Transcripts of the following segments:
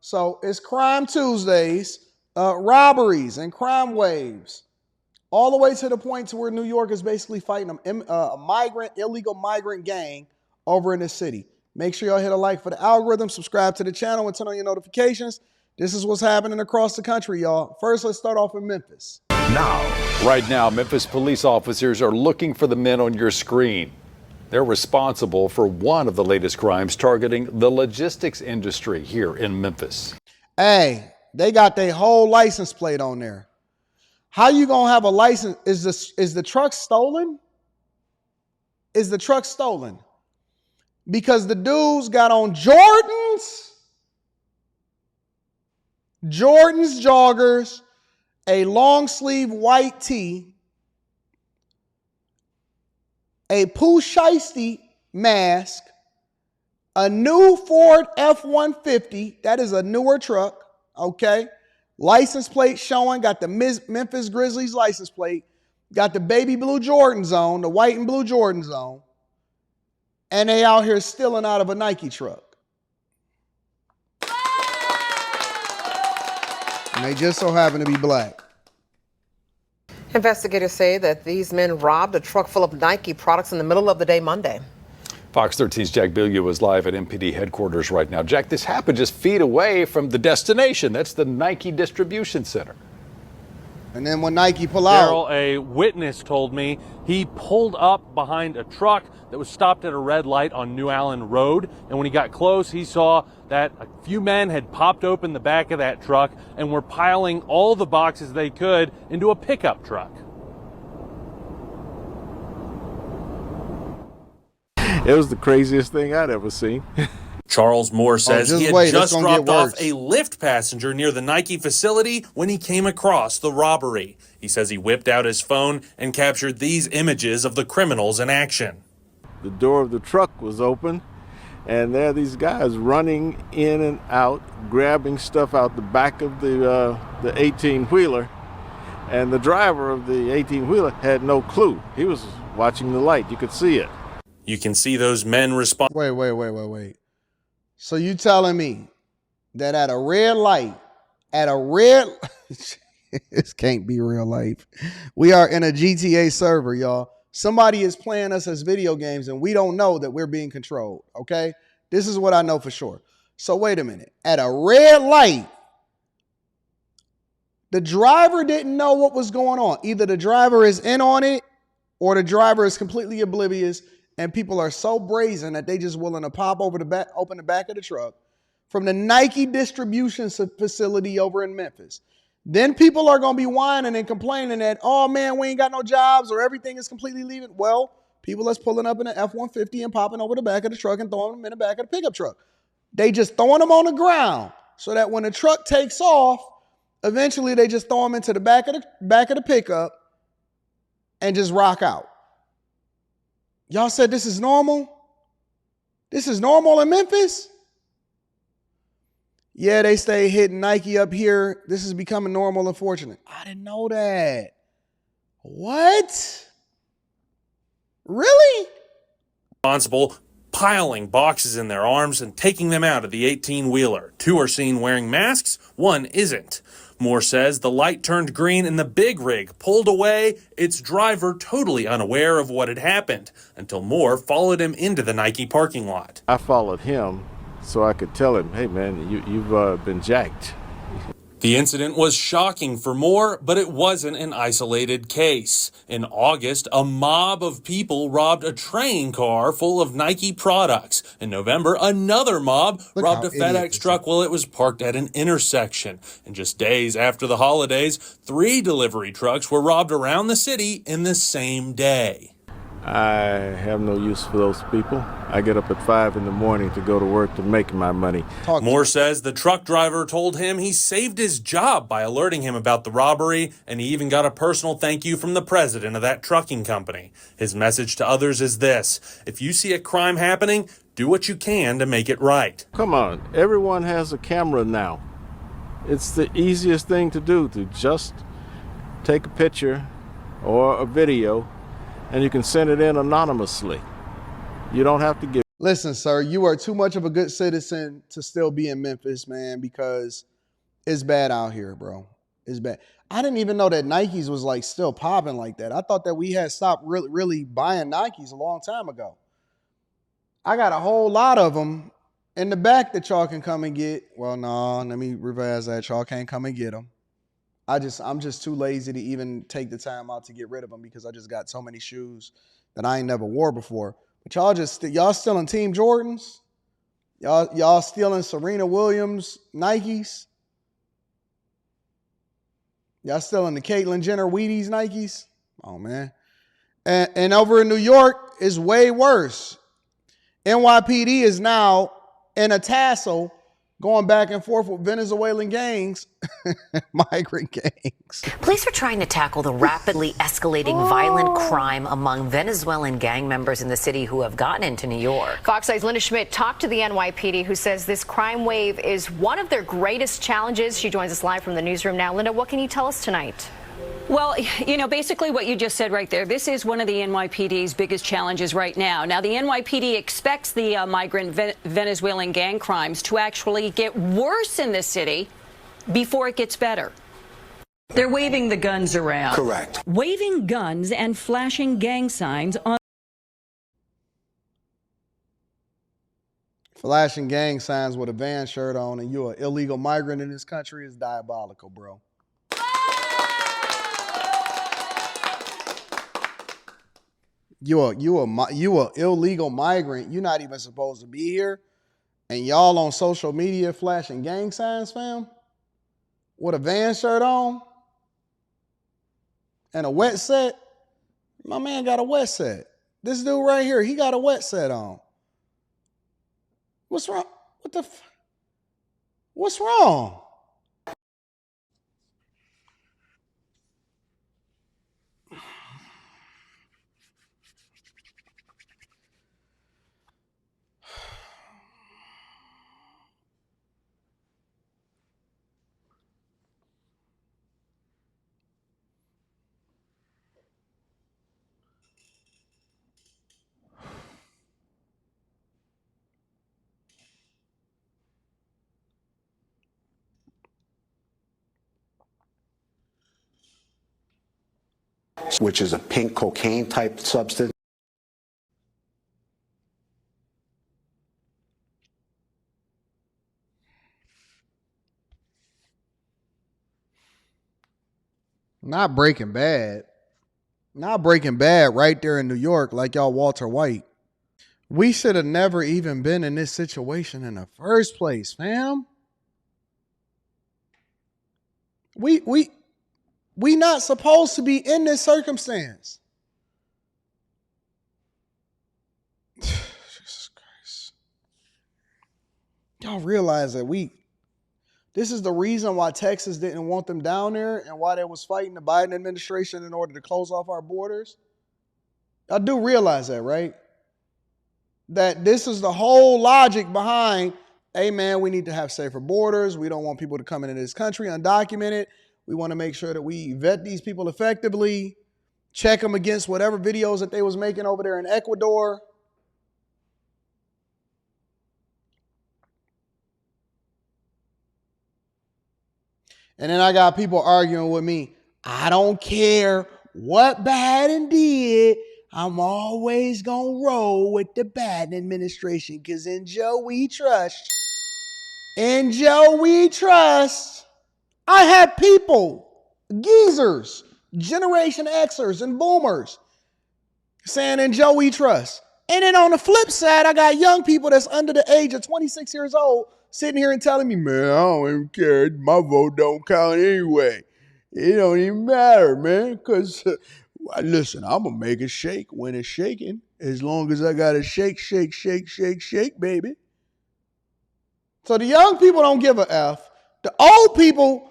So it's Crime Tuesdays, robberies and crime waves, all the way to the point to where New York is basically fighting a illegal migrant gang over in the city. Make sure y'all hit a like for the algorithm, subscribe to the channel, and turn on your notifications. This is what's happening across the country, y'all. First, let's start off in Memphis. Right now, Memphis police officers are looking for the men on your screen. They're responsible for one of the latest crimes targeting the logistics industry here in Memphis. Hey, they got their whole license plate on there. How you gonna have a license? Is the truck stolen? Is the truck stolen? Because the dudes got on Jordans joggers, a long sleeve white tee, a Pooh Shiesty mask, a new Ford F-150, that is a newer truck, okay? License plate showing, got the Memphis Grizzlies license plate, got the baby blue Jordans on, the white and blue Jordans on, and they out here stealing out of a Nike truck. And they just so happen to be black. Investigators say that these men robbed a truck full of Nike products in the middle of the day Monday. Fox 13's Jack Bilyeu is live at MPD headquarters right now. Jack, this happened just feet away from the destination. That's the Nike distribution center. And then when Nike pull out, Daryl, a witness told me he pulled up behind a truck that was stopped at a red light on New Allen Road. And when he got close, he saw that a few men had popped open the back of that truck and were piling all the boxes they could into a pickup truck. It was the craziest thing I'd ever seen. Charles Moore says he had just dropped off a Lyft passenger near the Nike facility when he came across the robbery. He says he whipped out his phone and captured these images of the criminals in action. The door of the truck was open, and there are these guys running in and out, grabbing stuff out the back of the 18-wheeler. And the driver of the 18-wheeler had no clue. He was watching the light. You could see it. You can see those men respond. Wait. So you telling me that at a red light, this can't be real life. We are in a GTA server, y'all. Somebody is playing us as video games and we don't know that we're being controlled, okay? This is what I know for sure. So wait a minute. At a red light, the driver didn't know what was going on. Either the driver is in on it or the driver is completely oblivious. And people are so brazen that they just willing to pop over the back, open the back of the truck from the Nike distribution facility over in Memphis. Then people are going to be whining and complaining that, oh man, we ain't got no jobs or everything is completely leaving. Well, people that's pulling up in an F-150 and popping over the back of the truck and throwing them in the back of the pickup truck. They just throwing them on the ground so that when the truck takes off, eventually they just throw them into the back of the pickup and just rock out. Y'all said this is normal? This is normal in Memphis? Yeah, they stay hitting Nike up here. This is becoming normal, unfortunately. I didn't know that. What? Really? Responsible, piling boxes in their arms and taking them out of the 18-wheeler. 2 are seen wearing masks, 1 isn't. Moore says the light turned green and the big rig pulled away, its driver totally unaware of what had happened, until Moore followed him into the Nike parking lot. I followed him so I could tell him, hey man, you've been jacked. The incident was shocking for Moore, but it wasn't an isolated case. In August, a mob of people robbed a train car full of Nike products. In November, another mob robbed a FedEx truck while it was parked at an intersection. And just days after the holidays, 3 delivery trucks were robbed around the city in the same day. I have no use for those people. I get up at 5 in the morning to go to work to make my money. Moore says the truck driver told him he saved his job by alerting him about the robbery, and he even got a personal thank you from the president of that trucking company. His message to others is this: if you see a crime happening, do what you can to make it right. Come on, everyone has a camera now. It's the easiest thing to do, to just take a picture or a video and you can send it in anonymously. You don't have to give Listen, sir, you are too much of a good citizen to still be in Memphis, man, because it's bad out here, bro. It's bad. I didn't even know that Nikes was like still popping like that. I thought that we had stopped really buying Nikes a long time ago. I got a whole lot of them in the back that y'all can come and get. Well, no, let me revise that. Y'all can't come and get them. I'm just too lazy to even take the time out to get rid of them because I just got so many shoes that I ain't never wore before. But y'all stealing Team Jordans? Y'all stealing Serena Williams Nikes? Y'all stealing the Caitlyn Jenner Wheaties Nikes? Oh man. And over in New York is way worse. NYPD is now in a tussle going back and forth with Venezuelan gangs, migrant gangs. Police are trying to tackle the rapidly escalating violent crime among Venezuelan gang members in the city who have gotten into New York. Fox 8's Linda Schmidt talked to the NYPD, who says this crime wave is one of their greatest challenges. She joins us live from the newsroom now. Linda, what can you tell us tonight? Well, basically what you just said right there, this is one of the NYPD's biggest challenges right now. Now, the NYPD expects the migrant Venezuelan gang crimes to actually get worse in this city before it gets better. They're waving the guns around. Correct. Waving guns and flashing gang signs on. Flashing gang signs with a van shirt on and you're an illegal migrant in this country is diabolical, bro. You a illegal migrant. You're not even supposed to be here. And y'all on social media flashing gang signs, fam? With a van shirt on? And a wet set? My man got a wet set. This dude right here, he got a wet set on. What's wrong? What's wrong? Which is a pink cocaine type substance. Not Breaking Bad. Not Breaking Bad right there in New York like y'all Walter White. We should have never even been in this situation in the first place, fam. We not supposed to be in this circumstance. Jesus Christ. Y'all realize that this is the reason why Texas didn't want them down there and why they was fighting the Biden administration in order to close off our borders. I do realize that, right? That this is the whole logic behind, hey man, we need to have safer borders. We don't want people to come into this country undocumented. We want to make sure that we vet these people effectively, check them against whatever videos that they was making over there in Ecuador. And then I got people arguing with me. I don't care what Biden did. I'm always going to roll with the Biden administration because in Joe we trust. In Joe we trust. I had people, geezers, Generation Xers and boomers saying in Joe we trust. And then on the flip side, I got young people that's under the age of 26 years old sitting here and telling me, man, I don't even care. My vote don't count anyway. It don't even matter, man, because listen, I'm going to make it shake when it's shaking as long as I got to shake, baby. So the young people don't give a F. The old people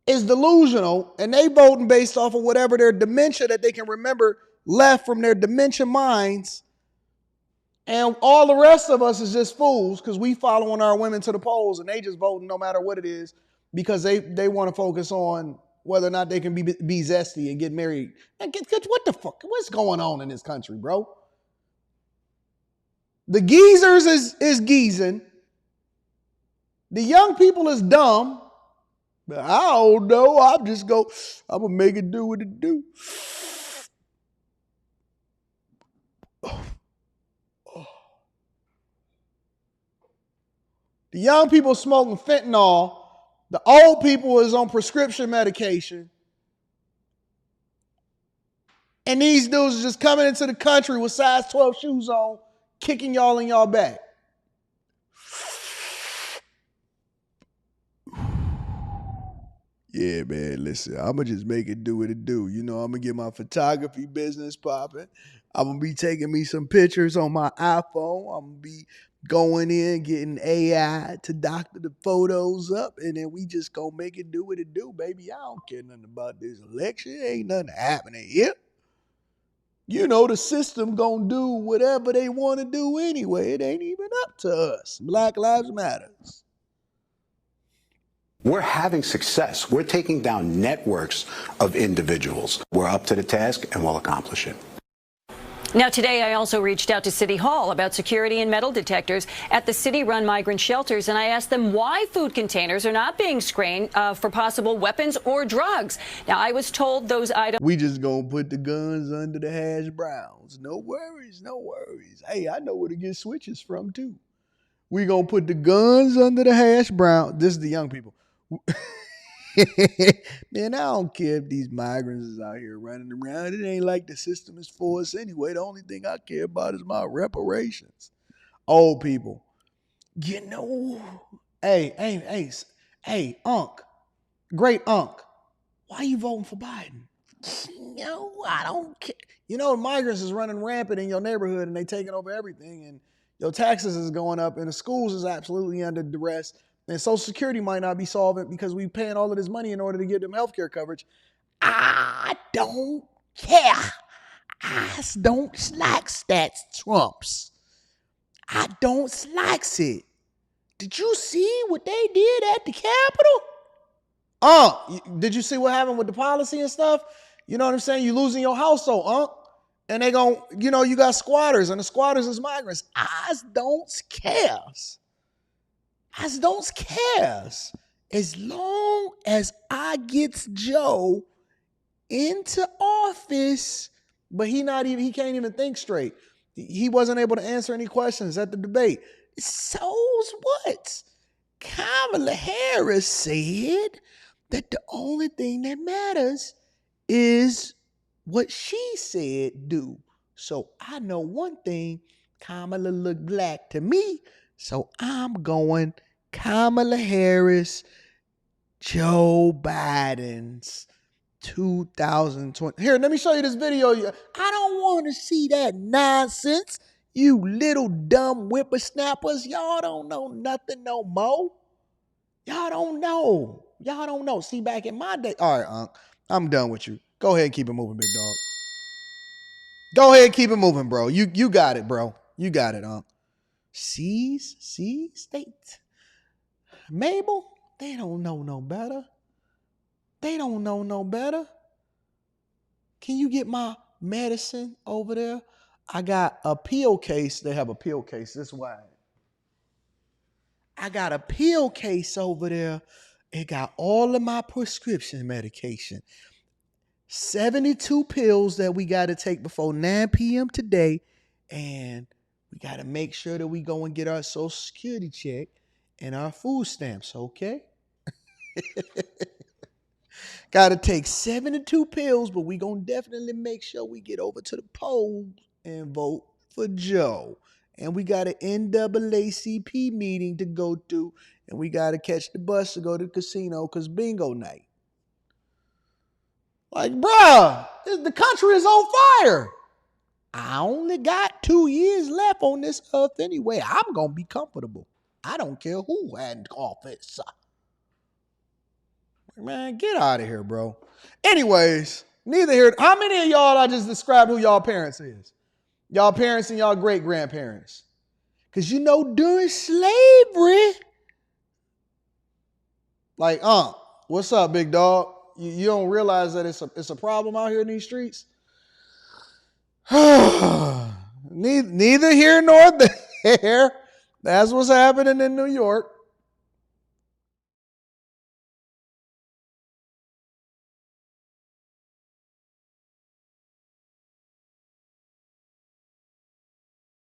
is delusional, and they voting based off of whatever their dementia that they can remember left from their dementia minds. And all the rest of us is just fools because we following our women to the polls and they just voting no matter what it is because they want to focus on whether or not they can be zesty and get married. And what the fuck? What's going on in this country, bro? The geezers is geezing. The young people is dumb. But I don't know. I'm going to make it do what it do. The young people smoking fentanyl. The old people is on prescription medication. And these dudes are just coming into the country with size 12 shoes on, kicking y'all in y'all back. Yeah, man, listen, I'm going to just make it do what it do. You know, I'm going to get my photography business popping. I'm going to be taking me some pictures on my iPhone. I'm going to be going in, getting AI to doctor the photos up, and then we just going to make it do what it do, baby. I don't care nothing about this election. Ain't nothing happening here. You know, the system going to do whatever they want to do anyway. It ain't even up to us. Black Lives Matter. We're having success. We're taking down networks of individuals. We're up to the task and we'll accomplish it. Now, today I also reached out to City Hall about security and metal detectors at the city-run migrant shelters, and I asked them why food containers are not being screened for possible weapons or drugs. Now, I was told those items... We just gonna put the guns under the hash browns. No worries, no worries. Hey, I know where to get switches from, too. We gonna put the guns under the hash brown. This is the young people. Man, I don't care if these migrants is out here running around. It ain't like the system is for us anyway. The only thing I care about is my reparations. Old people. You know, hey, Unc, great Unc, why you voting for Biden? No, I don't care. You know, migrants is running rampant in your neighborhood and they taking over everything, and your taxes is going up and the schools is absolutely under duress. And Social Security might not be solvent because we paying all of this money in order to give them health care coverage. I don't care. I don't like that Trumps. I don't like it. Did you see what they did at the Capitol? Did you see what happened with the policy and stuff? You know what I'm saying? You losing your household, and they gon', you got squatters, and the squatters is migrants. I don't care. I don't care. As long as I gets Joe into office, but he can't even think straight. He wasn't able to answer any questions at the debate. So's what? Kamala Harris said that the only thing that matters is what she said do. So I know one thing, Kamala look black to me. So I'm going Kamala Harris, Joe Biden's 2020. Here, let me show you this video. I don't want to see that nonsense. You little dumb whippersnappers. Y'all don't know nothing no more. Y'all don't know. See, back in my day. All right, Unc, I'm done with you. Go ahead and keep it moving, big dog. Go ahead and keep it moving, bro. You got it, bro. You got it, Unc. C's state. Mabel, they don't know no better. They don't know no better. Can you get my medicine over there? I got a pill case. They have a pill case this wide. I got a pill case over there. It got all of my prescription medication. 72 pills that we got to take before 9 p.m. today. And we got to make sure that we go and get our Social Security check and our food stamps, okay? Got to take 72 pills, but we going to definitely make sure we get over to the polls and vote for Joe. And we got an NAACP meeting to go to, and we got to catch the bus to go to the casino because bingo night. Like, bruh, the country is on fire. I only got 2 years left on this earth anyway. I'm going to be comfortable. I don't care who had office. Man, get out of here, bro. Anyways, neither here. How many of y'all I just described who y'all parents is? Y'all parents and y'all great-grandparents. Because during slavery, like, what's up, big dog? You don't realize that it's a problem out here in these streets? Neither here nor there. there. That's what's happening in New York.